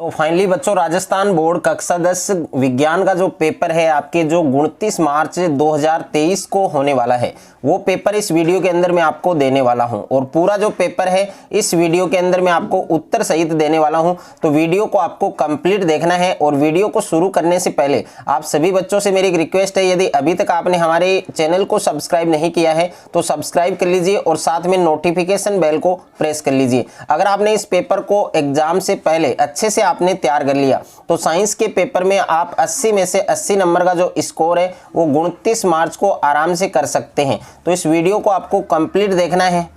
तो फाइनली बच्चों, राजस्थान बोर्ड कक्षा 10 विज्ञान का जो पेपर है आपके, जो 29 मार्च 2023 को होने वाला है, वो पेपर इस वीडियो के अंदर मैं आपको देने वाला हूं। और पूरा जो पेपर है इस वीडियो के अंदर मैं आपको उत्तर सहित देने वाला हूं। तो वीडियो को आपको कंप्लीट देखना है। और वीडियो को शुरू करने से पहले आप सभी बच्चों से मेरी एक रिक्वेस्ट है, यदि अभी तक आपने हमारे चैनल को सब्सक्राइब नहीं किया है तो सब्सक्राइब कर लीजिए और साथ में नोटिफिकेशन बेल को प्रेस कर लीजिए। अगर आपने इस पेपर को एग्जाम से पहले अच्छे से आपने तैयार कर लिया तो साइंस के पेपर में आप 80 में से 80 नंबर का जो स्कोर है वो 29 मार्च को आराम से कर सकते हैं। तो इस वीडियो को आपको कंप्लीट देखना है।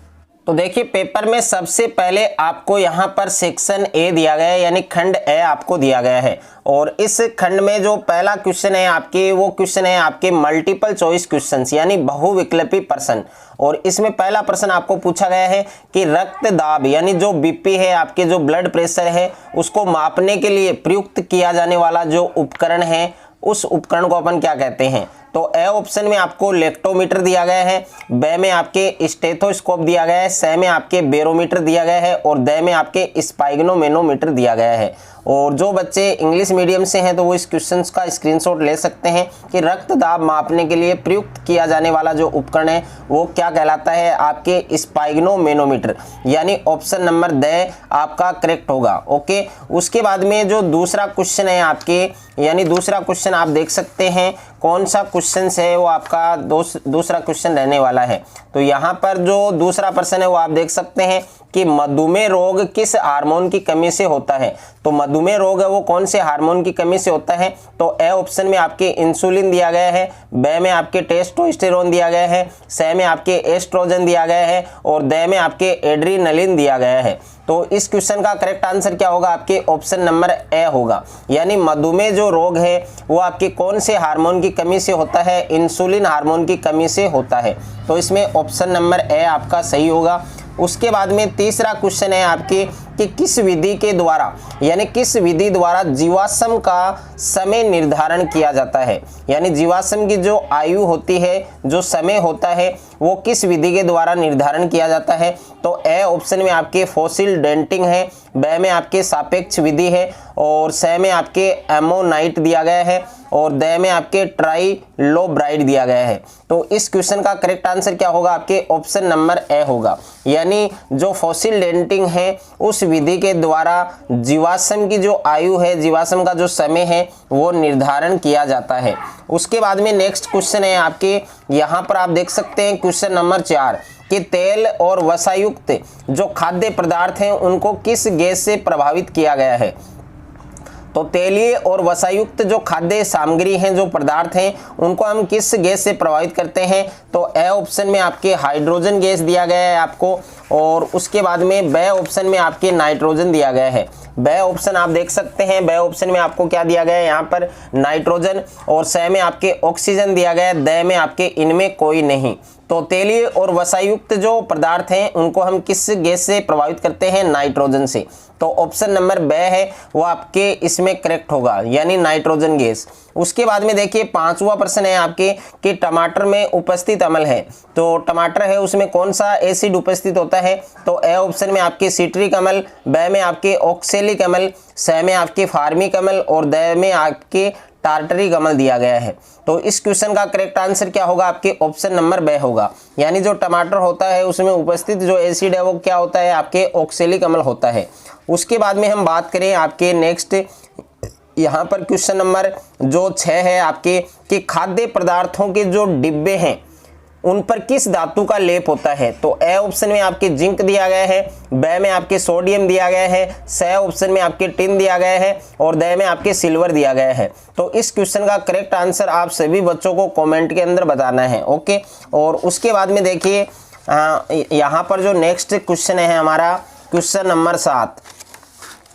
तो देखिए, पेपर में सबसे पहले आपको यहाँ पर सेक्शन ए दिया गया है, यानी खंड ए आपको दिया गया है। और इस खंड में जो पहला क्वेश्चन है आपके, वो क्वेश्चन है आपके मल्टीपल चॉइस क्वेश्चंस, यानी बहुविकल्पी प्रश्न। और इसमें पहला प्रश्न आपको पूछा गया है कि रक्त दाब यानी जो बीपी है आपके, जो ब्लड प्रेशर है, उसको मापने के लिए प्रयुक्त किया जाने वाला जो उपकरण है, उस उपकरण को अपन क्या कहते हैं। तो ए ऑप्शन में आपको लेक्टोमीटर दिया गया है, बे में आपके स्टेथोस्कोप दिया गया है, से में आपके बैरोमीटर दिया गया है और दे में आपके स्पाइग्नोमेनोमीटर दिया गया है। और जो बच्चे इंग्लिश मीडियम से हैं तो वो इस क्वेश्चन का स्क्रीनशॉट ले सकते हैं कि रक्त दाब मापने के लिए प्रयुक्त किया जाने वाला जो उपकरण है वो क्या कहलाता है, आपके स्पाइग्नोमेनोमीटर, यानी ऑप्शन नंबर द आपका करेक्ट होगा। ओके, उसके बाद में जो दूसरा क्वेश्चन है आपके, यानी दूसरा क्वेश्चन आप देख सकते हैं कौन सा क्वेश्चन है, वो आपका दूसरा क्वेश्चन रहने वाला है। तो यहाँ पर जो दूसरा प्रश्न है वो आप देख सकते हैं कि मधुमेह रोग किस हार्मोन की कमी से होता है। तो मधुमेह रोग है वो कौन से हार्मोन की कमी से होता है। तो ए ऑप्शन में आपके इंसुलिन दिया गया है, बे में आपके टेस्टोस्टेरोन दिया गया है, से में आपके एस्ट्रोजन दिया गया है और दे में आपके एड्रीनलिन दिया गया है। तो इस क्वेश्चन का करेक्ट आंसर क्या होगा, आपके ऑप्शन नंबर ए होगा। यानी मधुमेह जो रोग है वो आपके कौन से हार्मोन की कमी से होता है, इंसुलिन हार्मोन की कमी से होता है। तो इसमें ऑप्शन नंबर ए आपका सही होगा। उसके बाद में तीसरा क्वेश्चन है आपके कि किस विधि के द्वारा, यानी किस विधि द्वारा जीवाश्म का समय निर्धारण किया जाता है। यानी जीवाश्म की जो आयु होती है, जो समय होता है, वो किस विधि के द्वारा निर्धारण किया जाता है। तो ए ऑप्शन में आपके फॉसिल डेंटिंग है, बे में आपके सापेक्ष विधि है और से में आपके एमोनाइट दिया गया है और दे में आपके ट्राइलोब्राइड दिया गया है। तो इस क्वेश्चन का करेक्ट आंसर क्या होगा, आपके ऑप्शन नंबर ए होगा। यानी जो फॉसिल डेंटिंग है उस विधि के द्वारा जीवाश्म की जो आयु है, जीवाश्म का जो समय है, वो निर्धारण किया जाता है। उसके बाद में नेक्स्ट क्वेश्चन है आपके, यहाँ पर आप देख सकते हैं क्वेश्चन नंबर 4 कि तेल और वसायुक्त जो खाद्य पदार्थ हैं उनको किस गैस से प्रभावित किया गया है। तो तेलीय और वसायुक्त जो खाद्य सामग्री हैं, जो पदार्थ हैं, उनको हम किस गैस से प्रभावित करते हैं। तो ए ऑप्शन में आपके हाइड्रोजन गैस दिया गया है आपको और उसके बाद में बे ऑप्शन में आपके नाइट्रोजन दिया गया है। बे ऑप्शन आप देख सकते हैं, बे ऑप्शन में आपको क्या दिया गया है, यहाँ पर नाइट्रोजन और से में आपके ऑक्सीजन दिया गया है, दे में आपके इनमें कोई नहीं। तो तेलीय और वसायुक्त जो पदार्थ हैं उनको हम किस गैस से प्रभावित करते हैं, नाइट्रोजन से। तो ऑप्शन नंबर बे है वो आपके इसमें करेक्ट होगा, यानी नाइट्रोजन गैस। उसके बाद में देखिए पांचवा प्रश्न है आपके कि टमाटर में उपस्थित अम्ल है। तो टमाटर है उसमें कौन सा एसिड उपस्थित होता है। तो ए ऑप्शन में आपके सिट्रिक अम्ल, बे में आपके ऑक्सेलिक अम्ल, से में आपके फार्मिक अम्ल और दे में आपके टार्टरिक अम्ल दिया गया है। तो इस क्वेश्चन का करेक्ट आंसर क्या होगा, आपके ऑप्शन नंबर बे होगा। यानी जो टमाटर होता है उसमें उपस्थित जो एसिड है वो क्या होता है, आपके ऑक्सेलिक अम्ल होता है। उसके बाद में हम बात करें आपके नेक्स्ट, यहाँ पर क्वेश्चन नंबर जो 6 है आपके कि खाद्य पदार्थों के जो डिब्बे हैं उन पर किस धातु का लेप होता है। तो ए ऑप्शन में आपके जिंक दिया गया है, बे में आपके सोडियम दिया गया है, से ऑप्शन में आपके टिन दिया गया है और दे में आपके सिल्वर दिया गया है। तो इस क्वेश्चन का करेक्ट आंसर आप सभी बच्चों को कमेंट के अंदर बताना है। ओके, और उसके बाद में देखिए यहाँ पर जो नेक्स्ट क्वेश्चन है हमारा क्वेश्चन नंबर 7।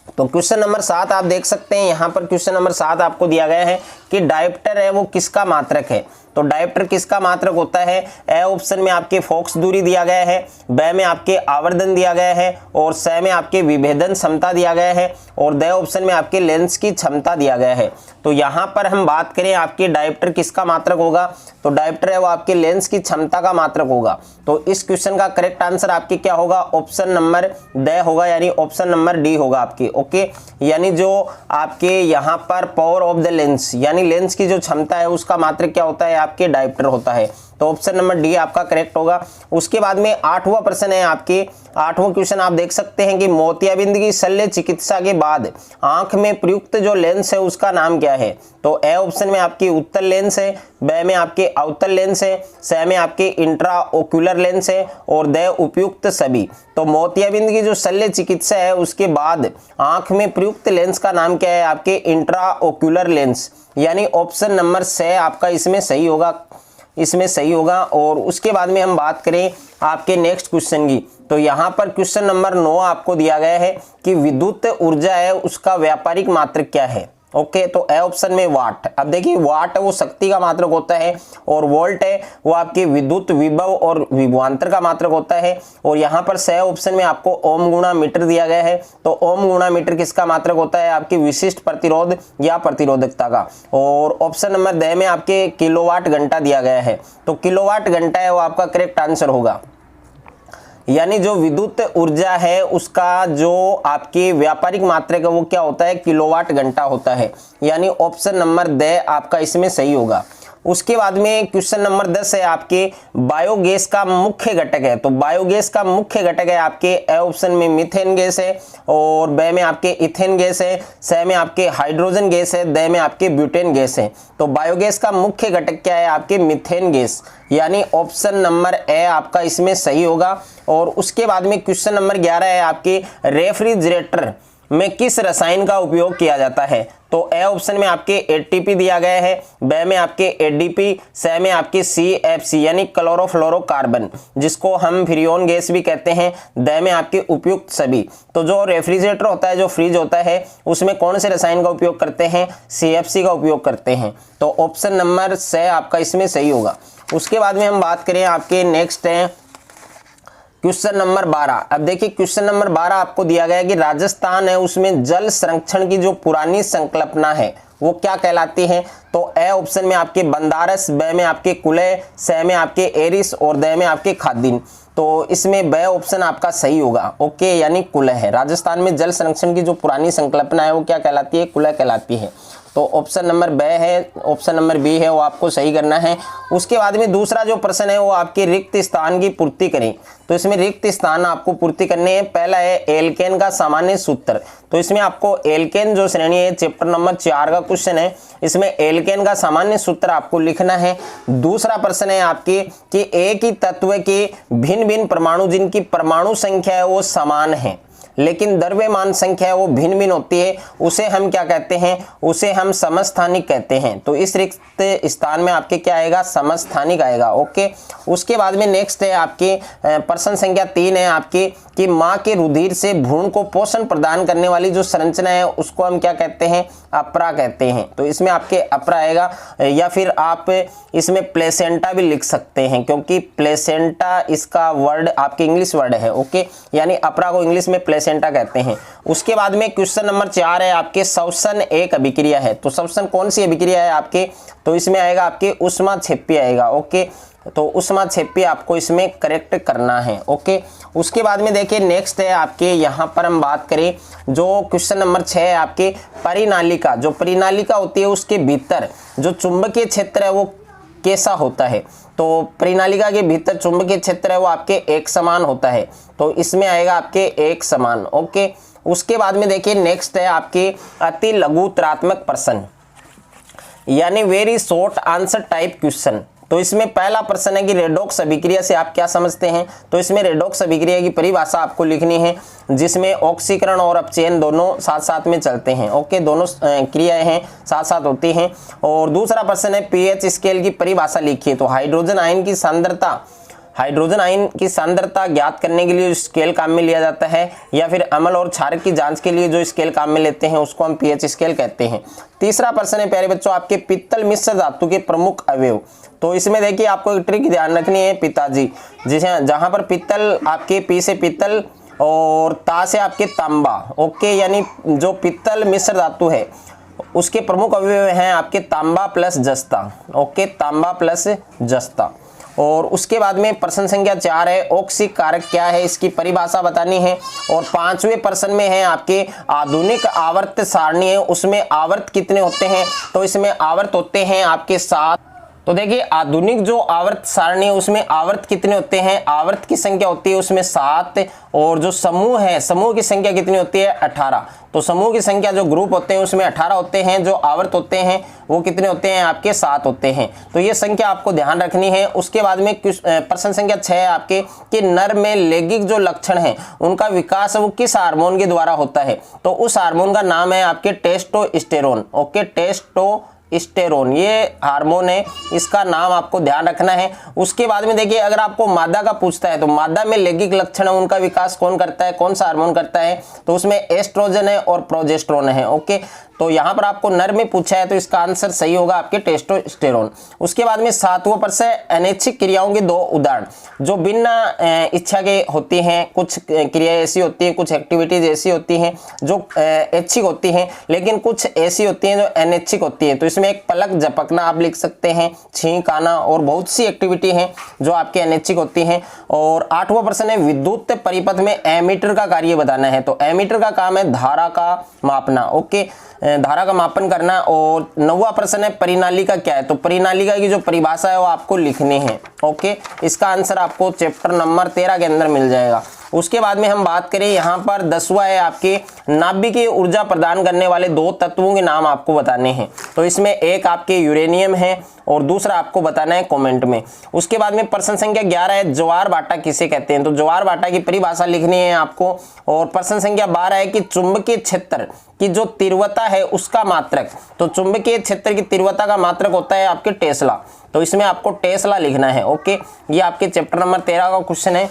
तो क्वेश्चन नंबर 7 आप देख सकते हैं, यहाँ पर क्वेश्चन नंबर 7 आपको दिया गया है कि डायप्टर है वो किसका मात्रक है। तो डायप्टर किसका मात्रक होता है। ए ऑप्शन में आपके फोक्स दूरी दिया गया है, बे में आपके आवर्धन दिया गया है और से में आपके विभेदन क्षमता दिया गया है और दे ऑप्शन में आपके लेंस की क्षमता दिया गया है। तो यहाँ पर हम बात करें आपके डायप्टर किसका मात्रक होगा, तो डायप्टर है वो आपके लेंस की क्षमता का मात्रक होगा। तो इस क्वेश्चन का करेक्ट आंसर आपके क्या होगा, ऑप्शन नंबर ड होगा, यानी ऑप्शन नंबर डी होगा आपके। ओके, यानी जो आपके यहाँ पर पावर ऑफ द लेंस यानी लेंस की जो क्षमता है उसका मात्रक क्या होता है, आपके डायप्टर होता है। तो ऑप्शन नंबर डी आपका करेक्ट होगा। उसके बाद में 8वां प्रश्न है आपके, 8वां क्वेश्चन आप देख सकते हैं कि मोतियाबिंद की शल्य चिकित्सा के बाद आंख में प्रयुक्त जो लेंस है उसका नाम क्या है। तो ए ऑप्शन में आपकी उत्तल लेंस है, बी में आपके अवतल लेंस है, सी में आपके इंट्रा ओक्यूलर लेंस है और द उपयुक्त सभी। तो मोतियाबिंद की जो शल्य चिकित्सा है उसके बाद आंख में प्रयुक्त लेंस का नाम क्या है, आपके इंट्रा ओक्यूलर लेंस, यानी ऑप्शन नंबर सी आपका इसमें सही होगा, इसमें सही होगा। और उसके बाद में हम बात करें आपके नेक्स्ट क्वेश्चन की, तो यहाँ पर क्वेश्चन नंबर 9 आपको दिया गया है कि विद्युत ऊर्जा है उसका व्यापारिक मात्रक क्या है। ओके, तो ए ऑप्शन में वाट। अब देखिए वाट वो शक्ति का मात्रक होता है और वोल्ट है वो आपके विद्युत विभव और विभवांतर का मात्रक होता है। और यहाँ पर सी ऑप्शन में आपको ओम गुणा मीटर दिया गया है। तो ओम गुणा मीटर किसका मात्रक होता है, आपकी विशिष्ट प्रतिरोध या प्रतिरोधकता का। और ऑप्शन नंबर द में आपके किलोवाट घंटा दिया गया है। तो किलोवाट घंटा है वो आपका करेक्ट आंसर होगा, यानी जो विद्युत ऊर्जा है उसका जो आपके व्यापारिक मात्रक है वो क्या होता है, किलोवाट घंटा होता है, यानी ऑप्शन नंबर द आपका इसमें सही होगा। उसके बाद में क्वेश्चन नंबर 10 है आपके बायोगैस का मुख्य घटक है। तो बायोगैस का मुख्य घटक है आपके ए ऑप्शन में मीथेन गैस है और बी में आपके इथेन गैस है, सी में आपके हाइड्रोजन गैस है, द में आपके ब्यूटेन गैस है। तो बायोगैस का मुख्य घटक क्या है, आपके मीथेन गैस, यानी ऑप्शन नंबर ए आपका इसमें सही होगा। और उसके बाद में क्वेश्चन नंबर 11 है आपके रेफ्रिजरेटर में किस रसायन का उपयोग किया जाता है। तो ए ऑप्शन में आपके एटीपी दिया गया है, बी में आपके एडीपी, सी में आपके सीएफसी यानी क्लोरोफ्लोरोकार्बन जिसको हम फ्रीऑन गैस भी कहते हैं, द में आपके उपयुक्त सभी। तो जो रेफ्रिजरेटर होता है, जो फ्रिज होता है, उसमें कौन से रसायन का उपयोग करते हैं, सीएफसी का उपयोग करते हैं। तो ऑप्शन नंबर सी आपका इसमें सही होगा। उसके बाद में हम बात करें आपके नेक्स्ट है क्वेश्चन नंबर 12। अब देखिए क्वेश्चन नंबर 12 आपको दिया गया है कि राजस्थान है उसमें जल संरक्षण की जो पुरानी संकल्पना है वो क्या कहलाती है। तो ए ऑप्शन में आपके बंदारस, बी में आपके कुलय, सी में आपके एरिस और द में आपके खादिन। तो इसमें बी ऑप्शन आपका सही होगा, ओके, यानी कुलय है। राजस्थान में जल संरक्षण की जो पुरानी संकल्पना है वो क्या कहलाती है, कुलय कहलाती है। तो ऑप्शन नंबर बी है, ऑप्शन नंबर बी है वो आपको सही करना है। उसके बाद में दूसरा जो प्रश्न है वो आपके रिक्त स्थान की पूर्ति करें। तो इसमें रिक्त स्थान आपको पूर्ति करने हैं। पहला है एल्केन का सामान्य सूत्र। तो इसमें आपको एल्केन जो श्रेणी है चैप्टर नंबर 4 का क्वेश्चन है, इसमें एल्केन का सामान्य सूत्र आपको लिखना है। दूसरा प्रश्न है आपके कि एक ही तत्व के भिन्न भिन्न परमाणु जिनकी परमाणु संख्या है वो समान है लेकिन द्रव्यमान संख्या वो भिन्न भिन्न होती है, उसे हम क्या कहते हैं, उसे हम समस्थानिक कहते हैं। तो इस रिक्त स्थान में आपके क्या आएगा, समस्थानिक आएगा, ओके। उसके बाद में नेक्स्ट है आपके प्रश्न संख्या 3 है आपके कि माँ के रुधिर से भ्रूण को पोषण प्रदान करने वाली जो संरचना है उसको हम क्या कहते हैं, अपरा कहते हैं। तो इसमें आपके अपरा आएगा, या फिर आप इसमें प्लेसेंटा भी लिख सकते हैं क्योंकि प्लेसेंटा इसका वर्ड आपके इंग्लिश वर्ड है, ओके, यानी अपरा को इंग्लिश में प्लेसेंटा कहते हैं। उसके बाद में क्वेश्चन नंबर 4 है आपके श्वसन एक अभिक्रिया है। तो श्वसन कौन सी अभिक्रिया है आपके, तो इसमें आएगा आपके ऊष्माक्षेपी आएगा, ओके। तो ऊष्माक्षेपी आपको इसमें करेक्ट करना है, ओके। उसके बाद में देखिए नेक्स्ट है आपके, यहाँ पर हम बात करें जो क्वेश्चन नंबर 6 है आपके परिनालिका। जो परिनालिका होती है उसके भीतर जो चुंबकीय क्षेत्र है वो कैसा होता है। तो परिनालिका के भीतर चुंबकीय क्षेत्र है वो आपके एक समान होता है। तो इसमें आएगा आपके एक समान, ओके। उसके बाद में देखिए नेक्स्ट है आपके अति लघुतरात्मक प्रश्न यानी very short answer type question. तो इसमें पहला प्रश्न है कि रेडॉक्स अभिक्रिया से आप क्या समझते हैं। तो इसमें रेडॉक्स अभिक्रिया की परिभाषा आपको लिखनी है जिसमें ऑक्सीकरण और अपचयन दोनों साथ साथ में चलते हैं, ओके, दोनों क्रियाएं हैं साथ साथ होती हैं। और दूसरा प्रश्न है पीएच स्केल की परिभाषा लिखिए। तो हाइड्रोजन आयन की सांद्रता ज्ञात करने के लिए स्केल काम में लिया जाता है, या फिर अम्ल और क्षारक की जांच के लिए जो स्केल काम में लेते हैं उसको हम पीएच स्केल कहते हैं। तीसरा प्रश्न है प्यारे बच्चों आपके पित्तल मिश्र धातु के प्रमुख अवयव। तो इसमें देखिए आपको एक ट्रिक ध्यान रखनी है, पिताजी, जहां पर पित्तल आपके पी से पित्तल और ता से आपके तांबा, ओके, यानी जो पित्तल मिश्र धातु है उसके प्रमुख अवयव हैं आपके तांबा प्लस जस्ता, ओके, तांबा प्लस जस्ता। और उसके बाद में प्रश्न संख्या 4 है औक्सिक कारक क्या है, इसकी परिभाषा बतानी है। और 5वें प्रश्न में है आपके आधुनिक आवर्त सारणी है, उसमें आवर्त कितने होते हैं, तो इसमें आवर्त होते हैं आपके 7। तो देखिए आधुनिक जो आवर्त सारणी है उसमें आवर्त कितने होते हैं, आवर्त की संख्या होती है उसमें 7। और जो समूह है, समूह की संख्या कितनी होती है, 18। तो समूह की संख्या जो ग्रुप होते हैं उसमें 18 होते हैं, जो आवर्त होते हैं वो कितने होते हैं, आपके 7 होते हैं। तो ये संख्या आपको ध्यान रखनी है। उसके बाद में प्रश्न संख्या 6 है आपके कि नर में लैंगिक जो लक्षण है उनका विकास वो किस हार्मोन के द्वारा होता है, तो उस हार्मोन का नाम है आपके टेस्टोस्टेरोन। ओके, टेस्टोस्टेरोन ये हार्मोन है, इसका नाम आपको ध्यान रखना है। उसके बाद में देखिए अगर आपको मादा का पूछता है तो मादा में लैंगिक लक्षण है उनका विकास कौन करता है, कौन सा हार्मोन करता है, तो उसमें एस्ट्रोजन है और प्रोजेस्टेरोन है। ओके, तो यहाँ पर आपको नर में पूछा है तो इसका आंसर सही होगा आपके टेस्टोस्टेरोन। उसके बाद में 7वां प्रश्न है अनैच्छिक क्रियाओं के 2 उदाहरण जो बिना इच्छा के होती हैं। कुछ क्रियाएं ऐसी होती हैं, कुछ एक्टिविटीज ऐसी होती हैं जो ऐच्छिक होती हैं, लेकिन कुछ ऐसी होती हैं जो अनैच्छिक होती हैं। तो इसमें एक पलक झपकना आप लिख सकते हैं, छींक आना, और बहुत सी एक्टिविटी हैं जो आपके अनैच्छिक होती हैं। और 8वां प्रश्न है विद्युत परिपथ में एमीटर का कार्य बताना है। तो एमीटर का काम है धारा का मापना। ओके, धारा का मापन करना। और 9वां प्रश्न है परिनालिका क्या है, तो परिनालिका की जो परिभाषा है वो आपको लिखनी है। ओके, इसका आंसर आपको चैप्टर नंबर 13 के अंदर मिल जाएगा। उसके बाद में हम बात करें यहाँ पर 10वां है आपके नाभिकीय ऊर्जा प्रदान करने वाले 2 तत्वों के नाम आपको बताने हैं। तो इसमें एक आपके यूरेनियम है और दूसरा आपको बताना है कमेंट में। उसके बाद में प्रश्न संख्या 11 है ज्वार भाटा किसे कहते हैं, तो ज्वार भाटा की परिभाषा लिखनी है आपको। और प्रश्न संख्या 12 है कि चुंबकीय क्षेत्र की जो तीव्रता है उसका मात्रक, तो चुंबकीय क्षेत्र की तीव्रता का मात्रक होता है आपके टेस्ला। तो इसमें आपको टेस्ला लिखना है। ओके, ये आपके चैप्टर नंबर 13 का क्वेश्चन है।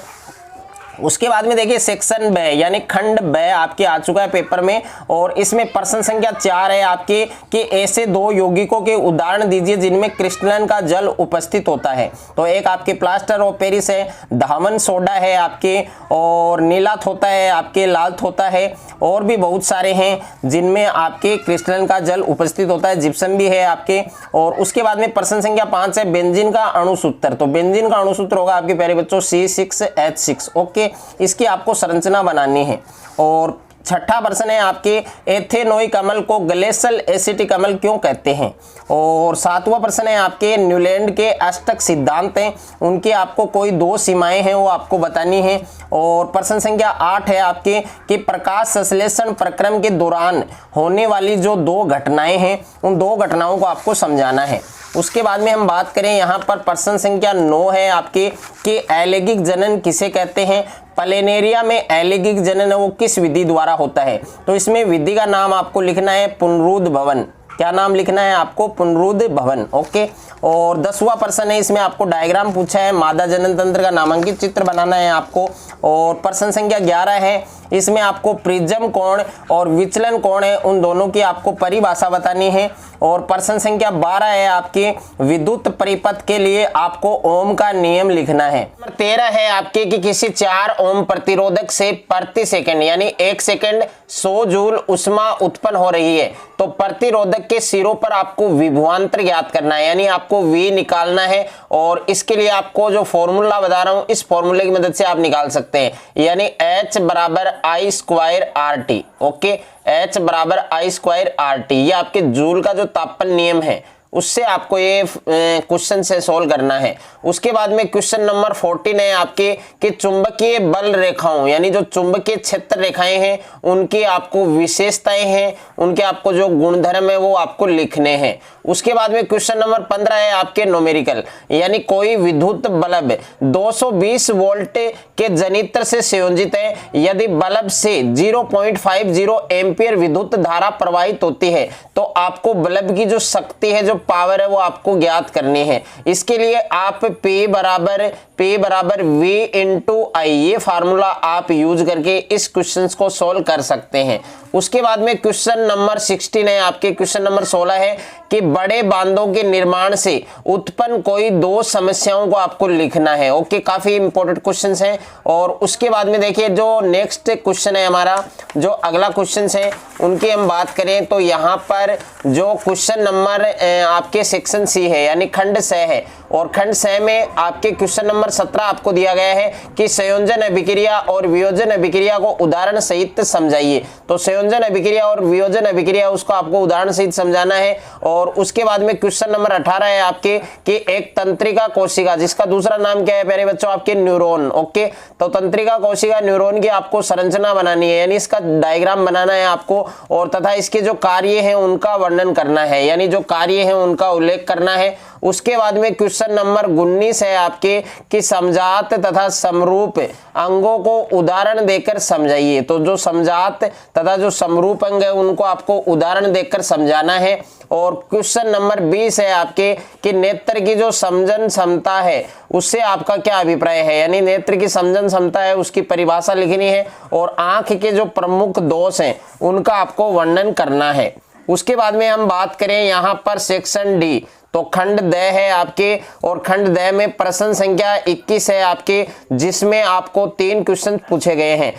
उसके बाद में देखिए सेक्शन ब यानी खंड ब आपके आ चुका है पेपर में, और इसमें प्रश्न संख्या 4 है आपके कि ऐसे 2 यौगिकों के उदाहरण दीजिए जिनमें क्रिस्टलन का जल उपस्थित होता है। तो एक आपके प्लास्टर ऑफ पेरिस है, धामन सोडा है आपके, और नीलाथ होता है आपके, लाल्थ होता है, और भी बहुत सारे हैं जिनमें आपके क्रिस्टलन का जल उपस्थित होता है, जिप्सम भी है आपके। और उसके बाद में प्रश्न संख्या 5 है बेंजीन का अणुसूत्र। तो बेंजीन का अणुसूत्र होगा आपके प्यारे बच्चों C6H6। ओके, इसकी आपको संरचना बनानी है। और 6ठा प्रश्न है आपके एथेनोइक अम्ल को ग्लेशियल एसिटिक अम्ल क्यों कहते हैं। और 7वां प्रश्न है आपके न्यूलैंड के अष्टक सिद्धांत हैं, उनकी आपको कोई 2 सीमाएं हैं वो आपको बतानी है। और प्रश्न संख्या 8 है आपके कि प्रकाश संश्लेषण प्रक्रम के दौरान होने वाली जो 2 घटनाएं हैं उन 2 घटनाओं को आपको समझाना है। उसके बाद में हम बात करें यहाँ पर प्रश्न संख्या 9 है आपके कि अलैंगिक जनन किसे कहते हैं। प्लेनेरिया में अलैंगिक जनन वो किस विधि द्वारा होता है, तो इसमें विधि का नाम आपको लिखना है पुनरुद्ध भवन। क्या नाम लिखना है आपको, पुनरुद्ध भवन। ओके, और 10वां प्रश्न है इसमें आपको डायग्राम पूछा है, मादा जनन तंत्र का नामांकित चित्र बनाना है आपको। और प्रश्न संख्या 11 है इसमें आपको प्रिज्म कोण और विचलन कोण है उन दोनों की आपको परिभाषा बतानी है। और प्रश्न संख्या 12 है आपके विद्युत परिपथ के लिए आपको ओम का नियम लिखना है। नंबर 13 है आपके कि किसी 4 ओम प्रतिरोधक से प्रति सेकंड यानी 1 सेकंड 100 जूल उष्मा उत्पन्न हो रही है, तो प्रतिरोधक के सिरों पर आपको विभवांतर ज्ञात करना है, यानी आपको V निकालना है। और इसके लिए आपको जो फॉर्मूला बता रहा हूं इस फॉर्मूले की मदद से आप निकाल सकते हैं, यानी H बराबर I² RT। ओके, H बराबर I² RT, ये आपके जूल का जो तापन नियम है उससे आपको ये क्वेश्चन से सोल्व करना है। उसके बाद में क्वेश्चन नंबर 14 है आपके कि चुंबकीय बल रेखाओं यानी जो चुंबकीय क्षेत्र रेखाएं हैं उनकी आपको विशेषताएं हैं, उनके आपको जो गुणधर्म है वो आपको लिखने हैं। उसके बाद में क्वेश्चन नंबर 15 है आपके न्यूमेरिकल यानी कोई विद्युत बल्ब 220 वोल्ट के जनित्र से संयोजित है, यदि बल्ब से 0.50 एम्पियर विद्युत धारा प्रवाहित होती है तो आपको बल्ब की जो शक्ति है, जो पावर है वो आपको ज्ञात करनी है। इसके लिए आप P बराबर V इंटू I ये फार्मूला आप यूज करके इस क्वेश्चन को सोल्व कर सकते हैं। उसके बाद में क्वेश्चन नंबर 16 है आपके, क्वेश्चन नंबर 16 है कि बड़े बांधों के निर्माण से उत्पन्न कोई 2 समस्याओं को आपको लिखना है। ओके, काफी इंपॉर्टेंट क्वेश्चंस हैं। और उसके बाद में देखिए जो नेक्स्ट क्वेश्चन है हमारा, जो अगला क्वेश्चन है उनकी हम बात करें तो यहाँ पर जो क्वेश्चन नंबर आपके सेक्शन C है यानी खंड 6 है और खंड 6 में आपके क्वेश्चन नंबर 17 आपको दिया गया है कि संयोजन अभिक्रिया और वियोजन अभिक्रिया को उदाहरण सहित समझाइए। तो संयोजन अभिक्रिया और वियोजन अभिक्रिया उसको आपको उदाहरण सहित समझाना है। और उसके बाद में क्वेश्चन नंबर 18 है आपके कि एक तंत्रिका कोशिका, जिसका दूसरा नाम क्या है प्यारे बच्चों, आपके न्यूरॉन। ओके, तो तंत्रिका कोशिका न्यूरॉन की आपको संरचना बनानी है, यानी इसका डायग्राम बनाना है आपको, और तथा इसके जो कार्य हैं उनका वर्णन करना है, यानी जो कार्य हैं उनका उल्लेख करना है। उसके बाद में क्वेश्चन नंबर 19 है आपके कि समजात तथा समरूप अंगों को उदाहरण देकर समझाइए। तो जो समजात तथा जो समरूप अंग है उनको आपको उदाहरण देकर समझाना है। और क्वेश्चन नंबर 20 है आपके कि नेत्र की जो समझन क्षमता है उससे आपका क्या अभिप्राय है, यानी नेत्र की समझन क्षमता है उसकी परिभाषा लिखनी है, और आंख के जो प्रमुख दोष हैं उनका आपको वर्णन करना है। उसके बाद में हम बात करें यहाँ पर सेक्शन डी, तो खंड द है आपके, और खंड द में प्रश्न संख्या 21 है आपके, जिसमें आपको 3 क्वेश्चन पूछे गए हैं।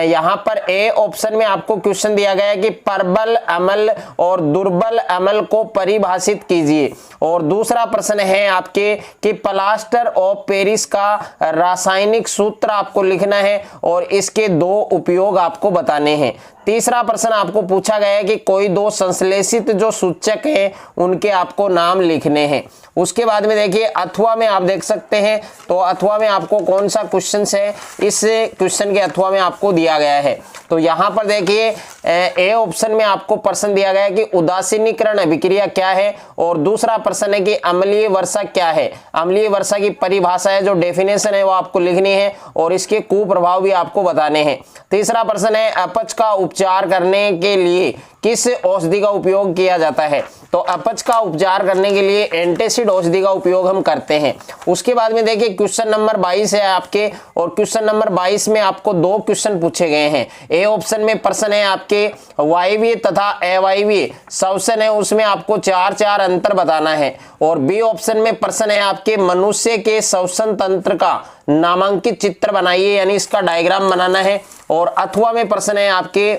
यहाँ पर ए ऑप्शन में आपको क्वेश्चन दिया गया है कि प्रबल अम्ल और दुर्बल अम्ल को परिभाषित कीजिए। और दूसरा प्रश्न है आपके कि प्लास्टर ऑफ पेरिस का रासायनिक सूत्र आपको लिखना है और इसके 2 उपयोग आपको बताने हैं। तीसरा प्रश्न आपको पूछा गया है कि कोई 2 संश्लेषित जो सूचक हैं उनके आपको नाम लिखने हैं। उसके बाद में देखिए अथवा में आप देख सकते हैं, तो अथवा में आपको कौन सा क्वेश्चन है, इस क्वेश्चन के अथवा में आपको दिया गया है। तो यहाँ पर देखिए ए ऑप्शन में आपको प्रश्न दिया गया है कि उदासीनीकरण अभिक्रिया क्या है, और दूसरा प्रश्न है कि अम्लीय वर्षा क्या है। अम्लीय वर्षा की परिभाषा है, जो डेफिनेशन है वो आपको लिखनी है, और इसके कुप्रभाव भी आपको बताने हैं। तीसरा प्रश्न है अपच का उपचार करने के लिए किस औषधि का उपयोग किया जाता है। तो अपच का उपचार करने के लिए एंटासिड औषधि का उपयोग हम करते हैं। उसके बाद में देखिए क्वेश्चन नंबर 22 है आपके, और क्वेश्चन नंबर 22 में आपको 2 क्वेश्चन पूछे गए हैं। ए ऑप्शन में प्रश्न है आपके वायवीय तथा अवायवीय श्वसन है, उसमें आपको 4 अंतर बताना है। और बी ऑप्शन में प्रश्न है आपके मनुष्य के श्वसन तंत्र का नामांकित चित्र बनाइए, यानी इसका डायग्राम बनाना है। और अथवा में प्रश्न है आपके,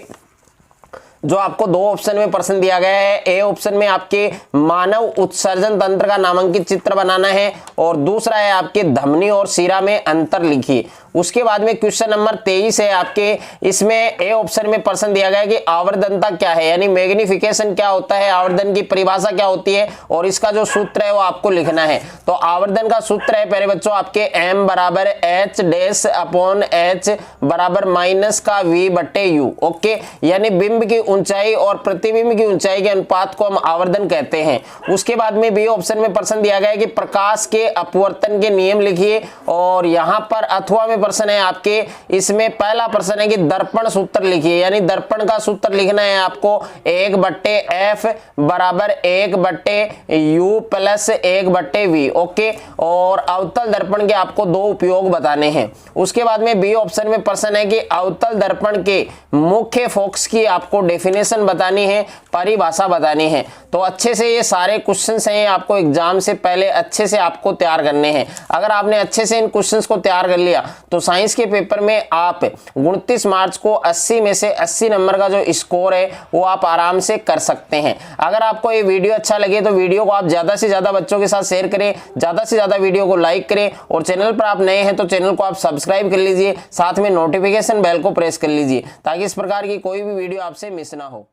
जो आपको 2 ऑप्शन में प्रश्न दिया गया है। ए ऑप्शन में आपके मानव उत्सर्जन तंत्र का नामांकित चित्र बनाना है, और दूसरा है आपके धमनी और शिरा में अंतर लिखिए। उसके बाद में क्वेश्चन नंबर 23 है आपके, इसमें ए ऑप्शन में प्रश्न दिया गया है कि आवर्धनता क्या है, यानी मैग्निफिकेशन क्या होता है, आवर्धन की परिभाषा क्या होती है, और इसका जो सूत्र है वो आपको लिखना है। तो आवर्धन का सूत्र है प्यारे बच्चों आपके m बराबर h' बराबर माइनस का v/u। ओके, यानी बिंब की ऊंचाई और प्रतिबिंब की ऊंचाई के अनुपात को हम आवर्धन कहते हैं। उसके बाद में बी ऑप्शन में प्रश्न दिया गया है कि प्रकाश के अपवर्तन के नियम लिखिए, और यहाँ पर अथवा में प्रश्न है आपके, इसमें पहला प्रश्न है कि दर्पण सूत्र लिखिए, यानी दर्पण का सूत्र लिखना है आपको 1/f बराबर 1/u प्लस 1/v। ओके, और अवतल दर्पण के आपको 2 उपयोग बताने हैं। उसके बाद में बी ऑप्शन में प्रश्न है कि अवतल दर्पण के मुख्य फोकस की आपको डेफिनेशन बतानी है, परिभाषा बतानी है। तो अच्छे से ये सारे क्वेश्चंस हैं, आपको एग्जाम से पहले अच्छे से आपको तैयार करने हैं। अगर आपने अच्छे से इन क्वेश्चंस को तैयार कर लिया तो साइंस के पेपर में आप 29 मार्च को 80 में से 80 नंबर का जो स्कोर है वो आप आराम से कर सकते हैं। अगर आपको ये वीडियो अच्छा लगे तो वीडियो को आप ज्यादा से ज्यादा बच्चों के साथ शेयर करें, ज्यादा से ज्यादा वीडियो को लाइक करें, और चैनल पर आप नए हैं तो चैनल को आप सब्सक्राइब कर लीजिए, साथ में नोटिफिकेशन बेल को प्रेस कर लीजिए, ताकि इस प्रकार की कोई भी वीडियो आपसे मिस ना हो।